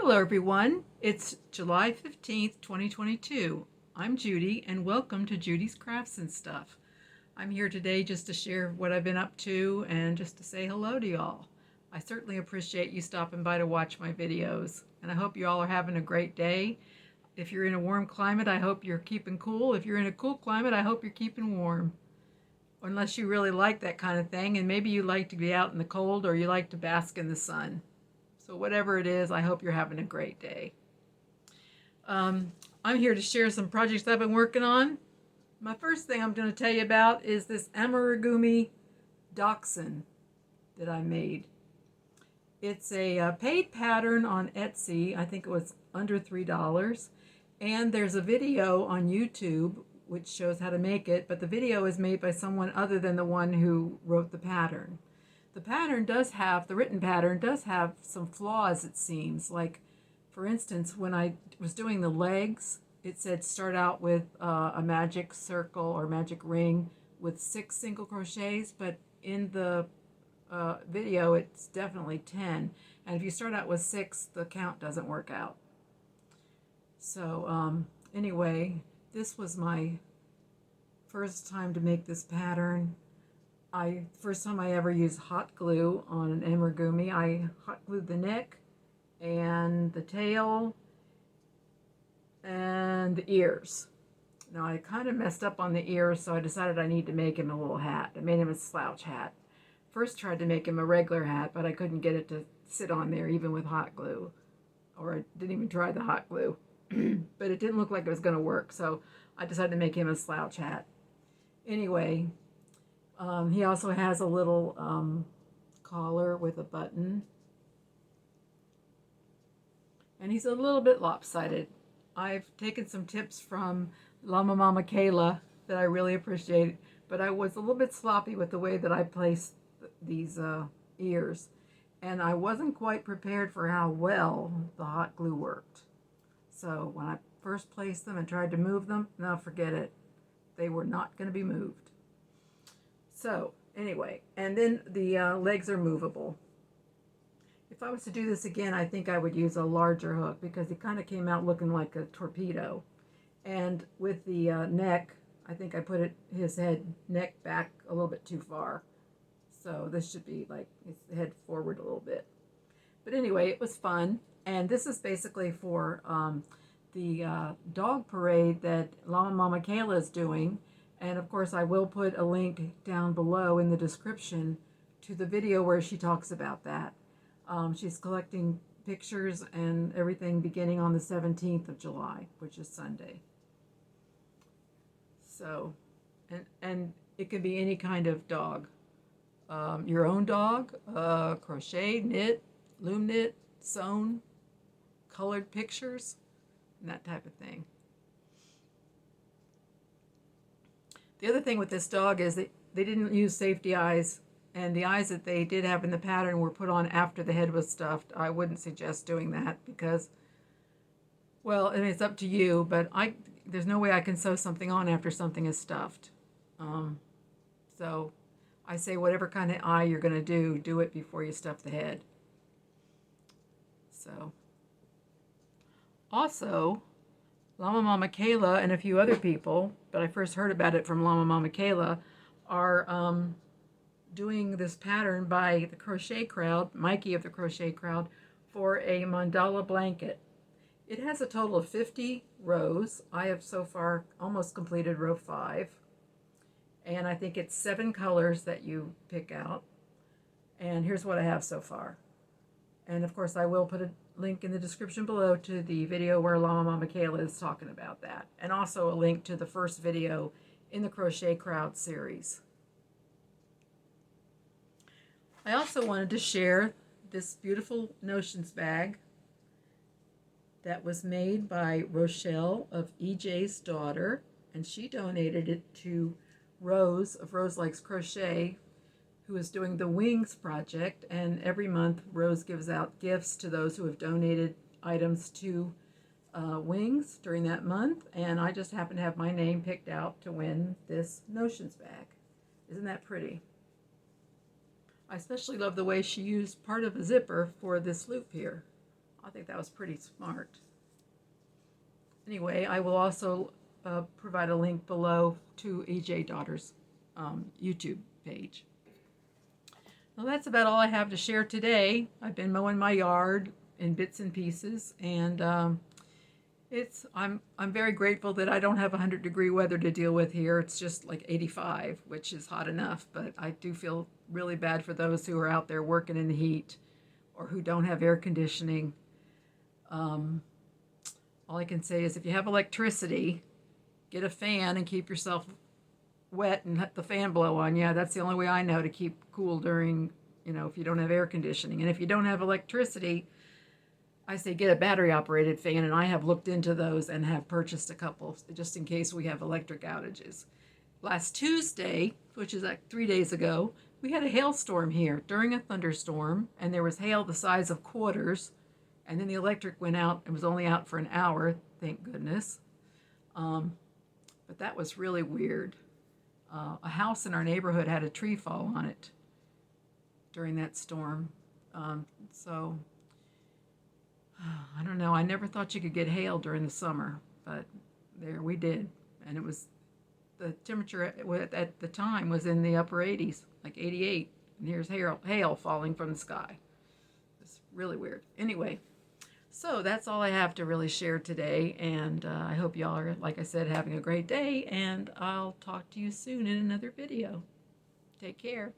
Hello everyone, it's July 15th, 2022. I'm Judy and welcome to Judy's Crafts and Stuff. I'm here today just to share what I've been up to and just to say hello to y'all. I certainly appreciate you stopping by to watch my videos, and I hope you all are having a great day. If you're in a warm climate, I hope you're keeping cool. If you're in a cool climate, I hope you're keeping warm. Unless you really like that kind of thing, and maybe you like to be out in the cold or you like to bask in the sun. So whatever it is, I hope you're having a great day. I'm here to share some projects I've been working on. My first thing I'm going to tell you about is this Amargumi Dachshund that I made. It's a paid pattern on Etsy. I think it was under $3. And there's a video on YouTube which shows how to make it, but the video is made by someone other than the one who wrote the pattern. The written pattern does have some flaws, it seems. Like, for instance, when I was doing the legs, it said start out with a magic circle or magic ring with 6 single crochets, but in the video it's definitely 10. And if you start out with 6, the count doesn't work out. So anyway, this was my first time to make this pattern. First time I ever used hot glue on an Amargumi. I hot glued the neck and the tail and the ears. Now I kind of messed up on the ears, so I decided I need to make him a little hat. I made him a slouch hat. First tried to make him a regular hat, but I couldn't get it to sit on there even with hot glue. Or I didn't even try the hot glue. But it didn't look like it was going to work, so I decided to make him a slouch hat. Anyway, he also has a little collar with a button. And he's a little bit lopsided. I've taken some tips from Llama Mama Kayla that I really appreciate, but I was a little bit sloppy with the way that I placed these ears. And I wasn't quite prepared for how well the hot glue worked. So when I first placed them and tried to move them, now forget it. They were not going to be moved. So anyway, and then the legs are movable. If I was to do this again, I think I would use a larger hook because he kind of came out looking like a torpedo. And with the neck, I think I put his neck back a little bit too far. So this should be like his head forward a little bit. But anyway, it was fun. And this is basically for the dog parade that Llama Mama Kayla is doing. And of course, I will put a link down below in the description to the video where she talks about that. She's collecting pictures and everything beginning on the 17th of July, which is Sunday. So, and it could be any kind of dog. Your own dog, crochet, knit, loom knit, sewn, colored pictures, and that type of thing. The other thing with this dog is that they didn't use safety eyes, and the eyes that they did have in the pattern were put on after the head was stuffed. I wouldn't suggest doing that because, well, I mean, it's up to you, but there's no way I can sew something on after something is stuffed. So I say whatever kind of eye you're going to do it before you stuff the head. So, also, Llama Mama Kayla and a few other people, but I first heard about it from Llama Mama Kayla, are doing this pattern by the Crochet Crowd, Mikey of the Crochet Crowd, for a mandala blanket. It has a total of 50 rows. I have so far almost completed row 5. And I think it's 7 colors that you pick out. And here's what I have so far. And of course I will put a link in the description below to the video where Llama Mama Kayla is talking about that. And also a link to the first video in the Crochet Crowd series. I also wanted to share this beautiful notions bag that was made by Rochelle of EJ's daughter, and she donated it to Rose of Roselikescrochet, who is doing the Wings project, and every month Rose gives out gifts to those who have donated items to Wings during that month, and I just happen to have my name picked out to win this notions bag. Isn't that pretty? I especially love the way she used part of a zipper for this loop here. I think that was pretty smart. Anyway, I will also provide a link below to EJ Daughter's YouTube page. Well, that's about all I have to share today. I've been mowing my yard in bits and pieces, and I'm very grateful that I don't have 100-degree weather to deal with here. It's just like 85, which is hot enough, but I do feel really bad for those who are out there working in the heat or who don't have air conditioning. All I can say is if you have electricity, get a fan and keep yourself wet and let the fan blow on you. That's the only way I know to keep cool during, if you don't have air conditioning. And if you don't have electricity, I say get a battery operated fan, and I have looked into those and have purchased a couple just in case we have electric outages. Last Tuesday, which is like 3 days ago, we had a hailstorm here during a thunderstorm, and there was hail the size of quarters, and then the electric went out. It was only out for an hour, thank goodness. But that was really weird. A house in our neighborhood had a tree fall on it during that storm. So I don't know. I never thought you could get hail during the summer, but there we did. And it was, the temperature at the time was in the upper 80s, like 88. And here's hail falling from the sky. It's really weird. Anyway, so that's all I have to really share today. And I hope y'all are, like I said, having a great day. And I'll talk to you soon in another video. Take care.